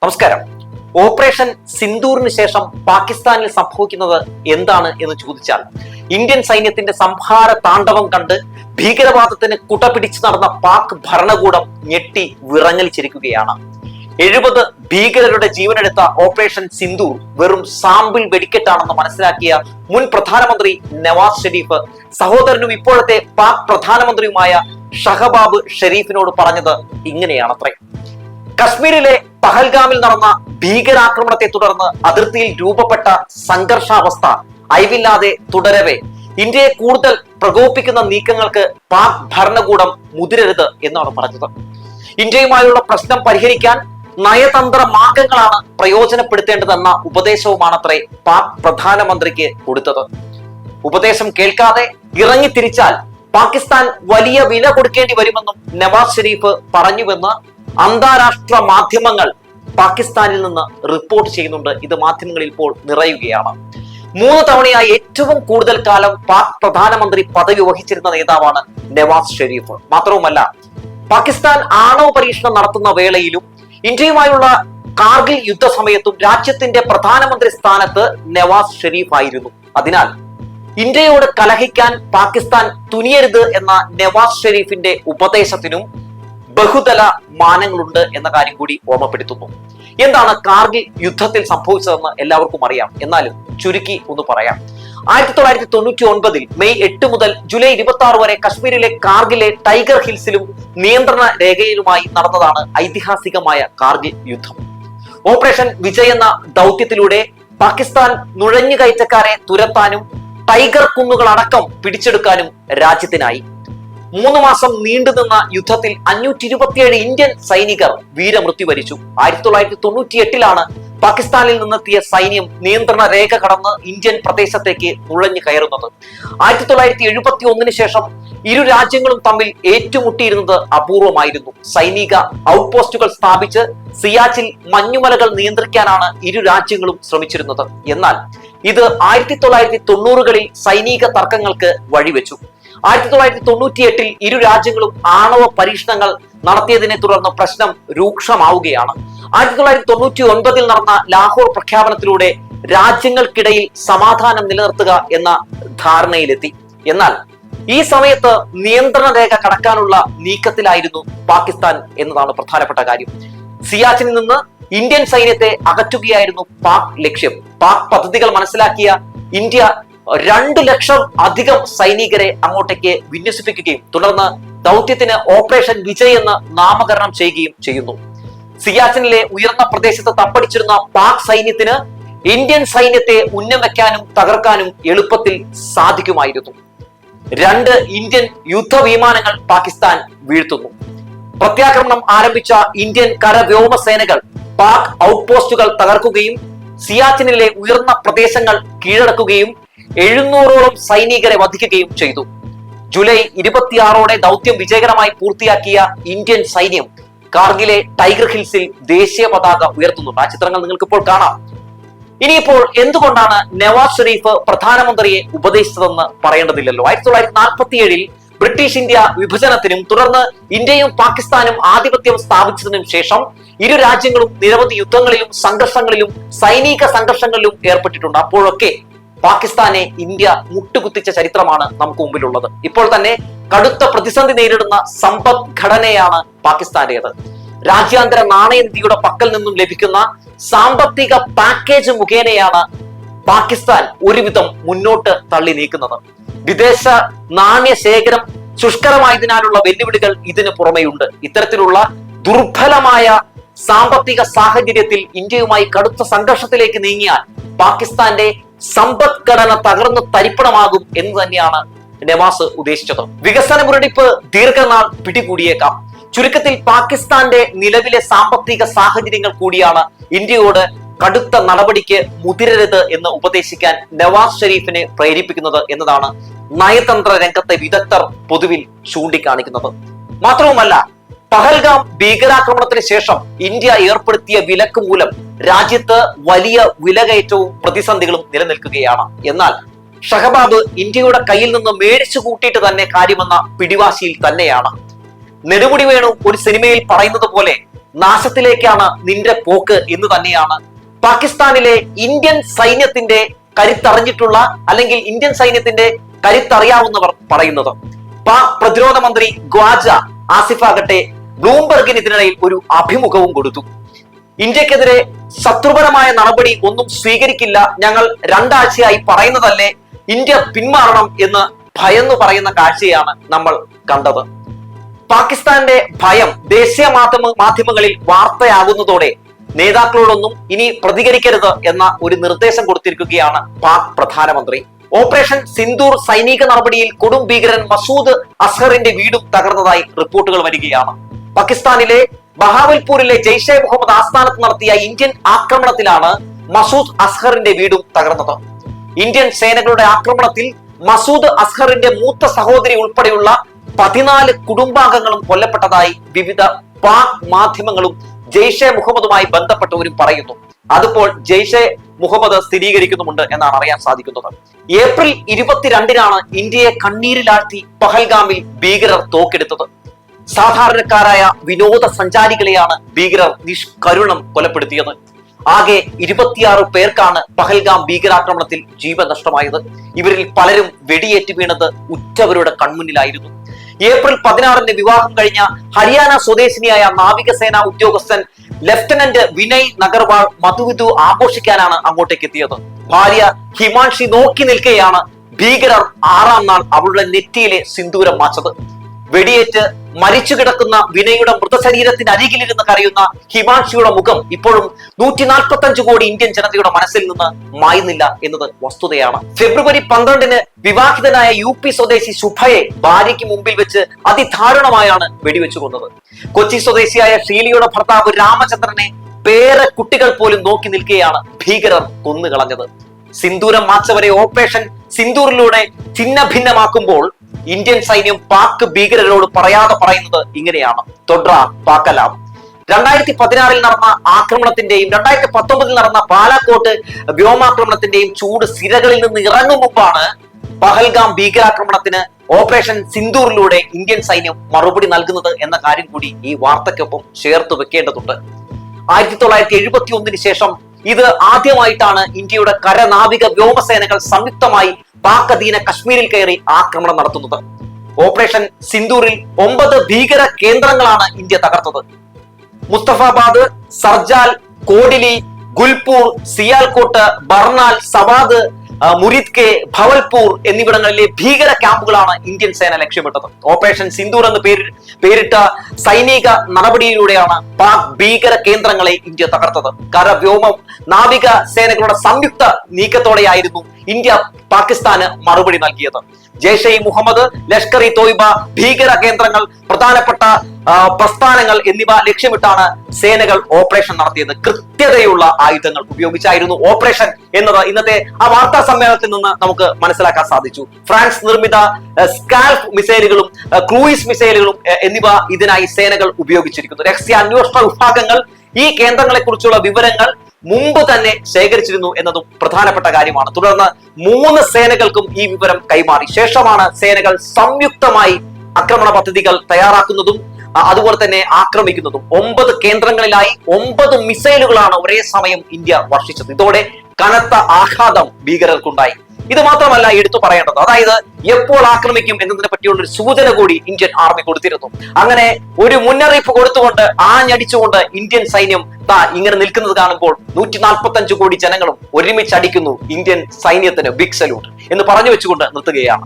നമസ്കാരം. ഓപ്പറേഷൻ സിന്ദൂറിന് ശേഷം പാകിസ്ഥാനിൽ സംഭവിക്കുന്നത് എന്താണ് എന്ന് ചോദിച്ചാൽ, ഇന്ത്യൻ സൈന്യത്തിന്റെ സംഹാര താണ്ഡവം കണ്ട് ഭീകരവാദത്തിന് കുടപിടിച്ച് നടന്ന പാക് ഭരണകൂടം ഞെട്ടി വിറങ്ങലിച്ചിരിക്കുകയാണ്. 70 ഭീകരരുടെ ജീവനെടുത്ത ഓപ്പറേഷൻ സിന്ദൂർ വെറും സാമ്പിൾ വെടിക്കെട്ടാണെന്ന് മനസ്സിലാക്കിയ മുൻ പ്രധാനമന്ത്രി നവാസ് ഷെരീഫ് സഹോദരനും ഇപ്പോഴത്തെ പാക് പ്രധാനമന്ത്രിയുമായ ഷഹബാബ് ഷെരീഫിനോട് പറഞ്ഞത് ഇങ്ങനെയാണത്രേ. കശ്മീരിലെ പഹൽഗാമിൽ നടന്ന ഭീകരാക്രമണത്തെ തുടർന്ന് അതിർത്തിയിൽ രൂപപ്പെട്ട സംഘർഷാവസ്ഥ അയവില്ലാതെ തുടരവെ ഇന്ത്യയെ കൂടുതൽ പ്രകോപിപ്പിക്കുന്ന നീക്കങ്ങൾക്ക് പാക് ഭരണകൂടം മുതിരരുത് എന്നാണ് പറഞ്ഞത്. ഇന്ത്യയുമായുള്ള പ്രശ്നം പരിഹരിക്കാൻ നയതന്ത്ര മാർഗങ്ങളാണ് പ്രയോജനപ്പെടുത്തേണ്ടതെന്ന ഉപദേശവുമാണത്രേ പാക് പ്രധാനമന്ത്രിക്ക് കൊടുത്തത്. ഉപദേശം കേൾക്കാതെ ഇറങ്ങിത്തിരിച്ചാൽ പാകിസ്ഥാൻ വലിയ വില കൊടുക്കേണ്ടി വരുമെന്നും നവാസ് ഷെരീഫ് പറഞ്ഞുവെന്ന് അന്താരാഷ്ട്ര മാധ്യമങ്ങൾ പാകിസ്ഥാനിൽ നിന്ന് റിപ്പോർട്ട് ചെയ്യുന്നുണ്ട്. ഇത് മാധ്യമങ്ങളിൽ ഇപ്പോൾ നിറയുകയാണ്. 3 തവണയായി ഏറ്റവും കൂടുതൽ കാലം പാക് പ്രധാനമന്ത്രി പദവി വഹിച്ചിരുന്ന നേതാവാണ് നവാസ് ഷെരീഫ്. മാത്രവുമല്ല, പാകിസ്ഥാൻ ആണവ പരീക്ഷണം നടത്തുന്ന വേളയിലും ഇന്ത്യയുമായുള്ള കാർഗിൽ യുദ്ധ സമയത്തും രാജ്യത്തിന്റെ പ്രധാനമന്ത്രി സ്ഥാനത്ത് നവാസ് ഷെരീഫ് ആയിരുന്നു. അതിനാൽ ഇന്ത്യയോട് കലഹിക്കാൻ പാകിസ്ഥാൻ തുനിയരുത് എന്ന നവാസ് ഷെരീഫിന്റെ ഉപദേശത്തിനും ബഹുതല മാനങ്ങളുണ്ട് എന്ന കാര്യം കൂടി ഓർമ്മപ്പെടുത്തുന്നു. എന്താണ് കാർഗിൽ യുദ്ധത്തിൽ സംഭവിച്ചതെന്ന് എല്ലാവർക്കും അറിയാം. എന്നാലും ചുരുക്കി ഒന്ന് പറയാം. 1999 മെയ് 8 മുതൽ ജൂലൈ 26 വരെ കശ്മീരിലെ കാർഗിലെ ടൈഗർ ഹിൽസിലും നിയന്ത്രണ രേഖയിലുമായി നടന്നതാണ് ഐതിഹാസികമായ കാർഗിൽ യുദ്ധം. ഓപ്പറേഷൻ വിജയ് എന്ന ദൗത്യത്തിലൂടെ പാകിസ്ഥാൻ നുഴഞ്ഞുകയറ്റക്കാരെ തുരത്താനും ടൈഗർ കുന്നുകൾ അടക്കം പിടിച്ചെടുക്കാനും രാജ്യത്തിനായി. 3 മാസം നീണ്ടുനിന്ന യുദ്ധത്തിൽ 527 ഇന്ത്യൻ സൈനികർ വീരമൃത്യു വരിച്ചു. 1998 പാകിസ്ഥാനിൽ നിന്നെത്തിയ സൈന്യം നിയന്ത്രണ രേഖ കടന്ന് ഇന്ത്യൻ പ്രദേശത്തേക്ക് നുഴഞ്ഞു കയറുന്നത്. 1971 ശേഷം ഇരു രാജ്യങ്ങളും തമ്മിൽ ഏറ്റുമുട്ടിയിരുന്നത് അപൂർവമായിരുന്നു. സൈനിക ഔട്ട്പോസ്റ്റുകൾ സ്ഥാപിച്ച് സിയാച്ചിൽ മഞ്ഞുമലകൾ നിയന്ത്രിക്കാനാണ് ഇരു രാജ്യങ്ങളും ശ്രമിച്ചിരുന്നത്. എന്നാൽ ഇത് 1990കളിൽ സൈനിക തർക്കങ്ങൾക്ക് വഴിവെച്ചു. 1998 ഇരു രാജ്യങ്ങളും ആണവ പരീക്ഷണങ്ങൾ നടത്തിയതിനെ തുടർന്ന് പ്രശ്നം രൂക്ഷമാവുകയാണ്. 1999 നടന്ന ലാഹോർ പ്രഖ്യാപനത്തിലൂടെ രാജ്യങ്ങൾക്കിടയിൽ സമാധാനം നിലനിർത്തുക എന്ന ധാരണയിലെത്തി. എന്നാൽ ഈ സമയത്ത് നിയന്ത്രണ രേഖ കടക്കാനുള്ള നീക്കത്തിലായിരുന്നു പാകിസ്ഥാൻ എന്നതാണ് പ്രധാനപ്പെട്ട കാര്യം. സിയാച്ചിനിൽ നിന്ന് ഇന്ത്യൻ സൈന്യത്തെ അകറ്റുകയായിരുന്നു പാക് ലക്ഷ്യം. പാക് പദ്ധതികൾ മനസ്സിലാക്കിയ ഇന്ത്യ 2 ലക്ഷം അധികം സൈനികരെ അങ്ങോട്ടേക്ക് വിന്യസിപ്പിക്കുകയും തുടർന്ന് ദൗത്യത്തിന് ഓപ്പറേഷൻ വിജയ് എന്ന് നാമകരണം ചെയ്യുകയും ചെയ്യുന്നു. സിയാച്ചിനിലെ ഉയർന്ന പ്രദേശത്ത് തമ്പടിച്ചിരുന്ന പാക് സൈന്യത്തിന് ഇന്ത്യൻ സൈന്യത്തെ ഉന്നം വെക്കാനും തകർക്കാനും എളുപ്പത്തിൽ സാധിക്കുമായിരുന്നു. 2 ഇന്ത്യൻ യുദ്ധവിമാനങ്ങൾ പാകിസ്ഥാൻ വീഴ്ത്തുന്നു. പ്രത്യാക്രമണം ആരംഭിച്ച ഇന്ത്യൻ കരവ്യോമസേനകൾ പാക് ഔട്ട്പോസ്റ്റുകൾ തകർക്കുകയും സിയാച്ചിനിലെ ഉയർന്ന പ്രദേശങ്ങൾ കീഴടക്കുകയും 700ഓളം സൈനികരെ വധിക്കുകയും ചെയ്തു. ജൂലൈ 26 ദൗത്യം വിജയകരമായി പൂർത്തിയാക്കിയ ഇന്ത്യൻ സൈന്യം കാർഗിലെ ടൈഗർ ഹിൽസിൽ ദേശീയ പതാക ഉയർത്തുന്നുണ്ട്. ആ ചിത്രങ്ങൾ നിങ്ങൾക്ക് ഇപ്പോൾ കാണാം. ഇനിയിപ്പോൾ എന്തുകൊണ്ടാണ് നവാസ് ഷെരീഫ് പ്രധാനമന്ത്രിയെ ഉപദേശിച്ചതെന്ന് പറയേണ്ടതില്ലല്ലോ. 1947 ബ്രിട്ടീഷ് ഇന്ത്യ വിഭജനത്തിനും തുടർന്ന് ഇന്ത്യയും പാകിസ്ഥാനും ആധിപത്യം സ്ഥാപിച്ചതിനും ശേഷം ഇരു രാജ്യങ്ങളും നിരവധി യുദ്ധങ്ങളിലും സംഘർഷങ്ങളിലും സൈനിക സംഘർഷങ്ങളിലും ഏർപ്പെട്ടിട്ടുണ്ട്. അപ്പോഴൊക്കെ പാകിസ്ഥാനെ ഇന്ത്യ മുട്ടുകുത്തിച്ച ചരിത്രമാണ് നമുക്ക് മുമ്പിലുള്ളത്. ഇപ്പോൾ തന്നെ കടുത്ത പ്രതിസന്ധി നേരിടുന്ന സമ്പദ്ഘടനയാണ് പാകിസ്ഥാന്റേത്. രാജ്യാന്തര നാണയനിധിയുടെ പക്കൽ നിന്നും ലഭിക്കുന്ന സാമ്പത്തിക പാക്കേജ് മുഖേനയാണ് പാകിസ്ഥാൻ ഒരുവിധം മുന്നോട്ട് തള്ളി നീക്കുന്നത്. വിദേശ നാണ്യ ശേഖരം ശുഷ്കരമായതിനാലുള്ള വെല്ലുവിളികൾ ഇതിന് പുറമെയുണ്ട്. ഇത്തരത്തിലുള്ള ദുർബലമായ സാമ്പത്തിക സാഹചര്യത്തിൽ ഇന്ത്യയുമായി കടുത്ത സംഘർഷത്തിലേക്ക് നീങ്ങിയാൽ പാകിസ്ഥാന്റെ സമ്പദ്ഘടന തകർന്ന് തരിപ്പണമാകും എന്ന് തന്നെയാണ് നവാസ് ഉദ്ദേശിച്ചത്. വികസന മുരടിപ്പ് ദീർഘനാൾ പിടികൂടിയേക്കാം. ചുരുക്കത്തിൽ പാകിസ്ഥാന്റെ നിലവിലെ സാമ്പത്തിക സാഹചര്യങ്ങൾ കൂടിയാണ് ഇന്ത്യയോട് കടുത്ത നടപടിക്ക് മുതിരരുത് എന്ന് ഉപദേശിക്കാൻ നവാസ് ഷെരീഫിനെ പ്രേരിപ്പിക്കുന്നത് എന്നതാണ് നയതന്ത്ര രംഗത്തെ വിദഗ്ധർ പൊതുവിൽ ചൂണ്ടിക്കാണിക്കുന്നത്. മാത്രവുമല്ല, പഹൽഗാം ഭീകരാക്രമണത്തിന് ശേഷം ഇന്ത്യ ഏർപ്പെടുത്തിയ വിലക്ക് മൂലം രാജ്യത്ത് വലിയ വിലകയറ്റവും പ്രതിസന്ധികളും നിലനിൽക്കുകയാണ്. എന്നാൽ ഷഹബാബ് ഇന്ത്യയുടെ കയ്യിൽ നിന്ന് മേടിച്ചു കൂട്ടിയിട്ട് തന്നെ കാര്യമെന്ന പിടിവാശിയിൽ തന്നെയാണ്. നെടുമുടി വേണു ഒരു സിനിമയിൽ പറയുന്നത് പോലെ നാശത്തിലേക്കാണ് നിന്റെ പോക്ക് എന്ന് തന്നെയാണ് പാകിസ്ഥാനിലെ ഇന്ത്യൻ സൈന്യത്തിന്റെ കരുത്തറിഞ്ഞിട്ടുള്ള അല്ലെങ്കിൽ ഇന്ത്യൻ സൈന്യത്തിന്റെ കരുത്തറിയാവുന്നവർ പറയുന്നത്. പാക് പ്രതിരോധ മന്ത്രി ഖ്വാജ ആസിഫ് ആകട്ടെ ബ്ലൂംബർഗിന് ഇതിനിടയിൽ ഒരു അഭിമുഖവും കൊടുത്തു. ഇന്ത്യക്കെതിരെ ശത്രുപരമായ നടപടി ഒന്നും സ്വീകരിക്കില്ല, ഞങ്ങൾ 2 ആഴ്ചയായി പറയുന്നതല്ലേ, ഇന്ത്യ പിന്മാറണം എന്ന് ഭയന്നു പറയുന്ന കാഴ്ചയാണ് നമ്മൾ കണ്ടത്. പാകിസ്ഥാന്റെ ഭയം ദേശീയ മാധ്യമങ്ങളിൽ വാർത്തയാകുന്നതോടെ നേതാക്കളോടൊന്നും ഇനി പ്രതികരിക്കരുത് എന്ന ഒരു നിർദ്ദേശം കൊടുത്തിരിക്കുകയാണ് പാക് പ്രധാനമന്ത്രി. ഓപ്പറേഷൻ സിന്ദൂർ സൈനിക നടപടിയിൽ കൊടും ഭീകരൻ മസൂദ് അസ്ഹറിന്റെ വീടും തകർന്നതായി റിപ്പോർട്ടുകൾ വരികയാണ്. പാകിസ്ഥാനിലെ ബഹാവൽപൂരിലെ ജെയ്ഷെ മുഹമ്മദ് ആസ്ഥാനത്ത് നടത്തിയ ഇന്ത്യൻ ആക്രമണത്തിലാണ് മസൂദ് അസ്ഹറിന്റെ വീടും തകർന്നത്. ഇന്ത്യൻ സേനകളുടെ ആക്രമണത്തിൽ മസൂദ് അസ്ഹറിന്റെ മൂത്ത സഹോദരി ഉൾപ്പെടെയുള്ള 14 കുടുംബാംഗങ്ങളും കൊല്ലപ്പെട്ടതായി വിവിധ പാക് മാധ്യമങ്ങളും ജെയ്ഷെ മുഹമ്മദുമായി ബന്ധപ്പെട്ടവരും പറയുന്നു. അതിപ്പോൾ ജെയ്ഷെ മുഹമ്മദ് സ്ഥിരീകരിക്കുന്നുമുണ്ട് എന്നാണ് അറിയാൻ സാധിക്കുന്നത്. ഏപ്രിൽ 22-നാണ് ഇന്ത്യയെ കണ്ണീരിലാഴ്ത്തി പഹൽഗാമിൽ ഭീകരർ തോക്കെടുത്തത്. സാധാരണക്കാരായ വിനോദസഞ്ചാരികളെയാണ് ഭീകരർ നിഷ്കരുണം കൊലപ്പെടുത്തിയത്. ആകെ 26 പേർക്കാണ് പഹൽഗാം ഭീകരാക്രമണത്തിൽ ജീവൻ നഷ്ടമായത്. ഇവരിൽ പലരും വെടിയേറ്റ് വീണത് ഉറ്റവരുടെ കൺമുന്നിലായിരുന്നു. ഏപ്രിൽ 16-ന് വിവാഹം കഴിഞ്ഞ ഹരിയാന സ്വദേശിനിയായ നാവികസേനാ ഉദ്യോഗസ്ഥൻ ലഫ്റ്റനന്റ് വിനയ് നഗർവാൾ മധുവിധു ആഘോഷിക്കാനാണ് അങ്ങോട്ടേക്ക് എത്തിയത്. ഭാര്യ ഹിമാൻഷി നോക്കി നിൽക്കെയാണ് ഭീകരർ 6-ാം നാൾ അവളുടെ നെറ്റിയിലെ സിന്ദൂരം മാച്ചത്. വെടിയേറ്റ് മരിച്ചു കിടക്കുന്ന വിനയുടെ മൃതശരീരത്തിന് അരികിലിരുന്ന് കരയുന്ന ഹിമാൻഷിയുടെ മുഖം ഇപ്പോഴും 145 കോടി ഇന്ത്യൻ ജനതയുടെ മനസ്സിൽ നിന്ന് മായുന്നില്ല എന്നത് വസ്തുതയാണ്. ഫെബ്രുവരി 12-ന് വിവാഹിതനായ UP സ്വദേശി ശുഭയെ ഭാര്യയ്ക്ക് മുമ്പിൽ വെച്ച് അതിദാരുണമായാണ് വെടിവെച്ചു കൊന്നത്. കൊച്ചി സ്വദേശിയായ ഷീലിയുടെ ഭർത്താവ് രാമചന്ദ്രനെ പേരെ കുട്ടികൾ പോലും നോക്കി നിൽക്കുകയാണ് ഭീകരർ കൊന്നുകളഞ്ഞത്. സിന്ദൂരം മാച്ചവരെ ഓപ്പറേഷൻ സിന്ദൂറിലൂടെ ഛിന്ന ഭിന്നമാക്കുമ്പോൾ ഇന്ത്യൻ സൈന്യം പാക് ഭീകരരോട് പറയാതെ പറയുന്നത് ഇങ്ങനെയാണ്: തൊഡ്ര പാക്കലാം. 2016-ൽ നടന്ന ആക്രമണത്തിന്റെയും 2019-ൽ നടന്ന ബാലാക്കോട്ട് വ്യോമാക്രമണത്തിന്റെയും ചൂട് സിരകളിൽ നിന്ന് ഇറങ്ങും മുമ്പാണ് പഹൽഗാം ഭീകരാക്രമണത്തിന് ഓപ്പറേഷൻ സിന്ദൂറിലൂടെ ഇന്ത്യൻ സൈന്യം മറുപടി നൽകുന്നത് എന്ന കാര്യം കൂടി ഈ വാർത്തയ്ക്കൊപ്പം ചേർത്ത് വെക്കേണ്ടതുണ്ട്. 1971-ന് ശേഷം ഇത് ആദ്യമായിട്ടാണ് ഇന്ത്യയുടെ കരനാവിക വ്യോമസേനകൾ സംയുക്തമായി പാക് അധീന കശ്മീരിൽ കയറി ആക്രമണം നടത്തുന്നത്. ഓപ്പറേഷൻ സിന്ദൂറിൽ 9 ഭീകര കേന്ദ്രങ്ങളാണ് ഇന്ത്യ തകർത്തത്. മുസ്തഫാബാദ്, സർജാൽ, കോഡിലി, ഗുൽപൂർ, സിയാൽകോട്ട്, ബർണാൽ, സവാദ്, മുരിദ്കെ, ഭവൽപൂർ എന്നിവിടങ്ങളിലെ ഭീകര ക്യാമ്പുകളാണ് ഇന്ത്യൻ സേന ലക്ഷ്യമിട്ടത്. ഓപ്പറേഷൻ സിന്ദൂർ എന്ന് പേരിട്ട സൈനിക നടപടിയിലൂടെയാണ് പാക് ഭീകര കേന്ദ്രങ്ങളെ ഇന്ത്യ തകർത്തത്. കര, വ്യോമ, നാവിക സേനകളുടെ സംയുക്ത നീക്കത്തോടെയായിരുന്നു ഇന്ത്യ പാകിസ്ഥാന് മറുപടി നൽകിയത്. ജെയ്ഷെ മുഹമ്മദ്, ലഷ്കർ ഇ തോയ്ബ ഭീകര കേന്ദ്രങ്ങൾ, പ്രധാനപ്പെട്ട പ്രസ്ഥാനങ്ങൾ എന്നിവ ലക്ഷ്യമിട്ടാണ് സേനകൾ ഓപ്പറേഷൻ നടത്തിയത്. കൃത്യതയുള്ള ആയുധങ്ങൾ ഉപയോഗിച്ചായിരുന്നു ഓപ്പറേഷൻ എന്നത് ഇന്നത്തെ ആ വാർത്താ സമ്മേളനത്തിൽ നിന്ന് നമുക്ക് മനസ്സിലാക്കാൻ സാധിച്ചു. ഫ്രാൻസ് നിർമ്മിത സ്കാൽപ് മിസൈലുകളും ക്രൂയിസ് മിസൈലുകളും എന്നിവ ഇതിനായി സേനകൾ ഉപയോഗിച്ചിരിക്കുന്നു. രഹസ്യാന്വേഷണ വിഭാഗങ്ങൾ ഈ കേന്ദ്രങ്ങളെ കുറിച്ചുള്ള വിവരങ്ങൾ മുമ്പ് തന്നെ ശേഖരിച്ചിരുന്നു എന്നതും പ്രധാനപ്പെട്ട കാര്യമാണ്. തുടർന്ന് 3 സേനകൾക്കും ഈ വിവരം കൈമാറി ശേഷമാണ് സേനകൾ സംയുക്തമായി ആക്രമണ പദ്ധതികൾ തയ്യാറാക്കുന്നതും അതുപോലെ തന്നെ ആക്രമിക്കുന്നതും. 9 കേന്ദ്രങ്ങളിലായി 9 മിസൈലുകളാണ് ഒരേ സമയം ഇന്ത്യ വർഷിച്ചത്. ഇതോടെ കനത്ത ആഘാതം ഭീകരർക്കുണ്ടായി. ഇത് മാത്രമല്ല എടുത്തു പറയേണ്ടത്, അതായത് എപ്പോൾ ആക്രമിക്കും എന്നതിനെ പറ്റിയുള്ള ഒരു സൂചന കൂടി ഇന്ത്യൻ ആർമി കൊടുത്തിരുന്നു. അങ്ങനെ ഒരു മുന്നറിയിപ്പ് കൊടുത്തുകൊണ്ട് ആഞ്ഞടിച്ചുകൊണ്ട് ഇന്ത്യൻ സൈന്യം ഇങ്ങനെ നിൽക്കുന്നത് കാണുമ്പോൾ 145 കോടി ജനങ്ങളും ഒരുമിച്ച് അടിക്കുന്നു ഇന്ത്യൻ സൈന്യത്തിന് ബിഗ് സല്യൂട്ട് എന്ന് പറഞ്ഞു വെച്ചുകൊണ്ട് നിർത്തുകയാണ്.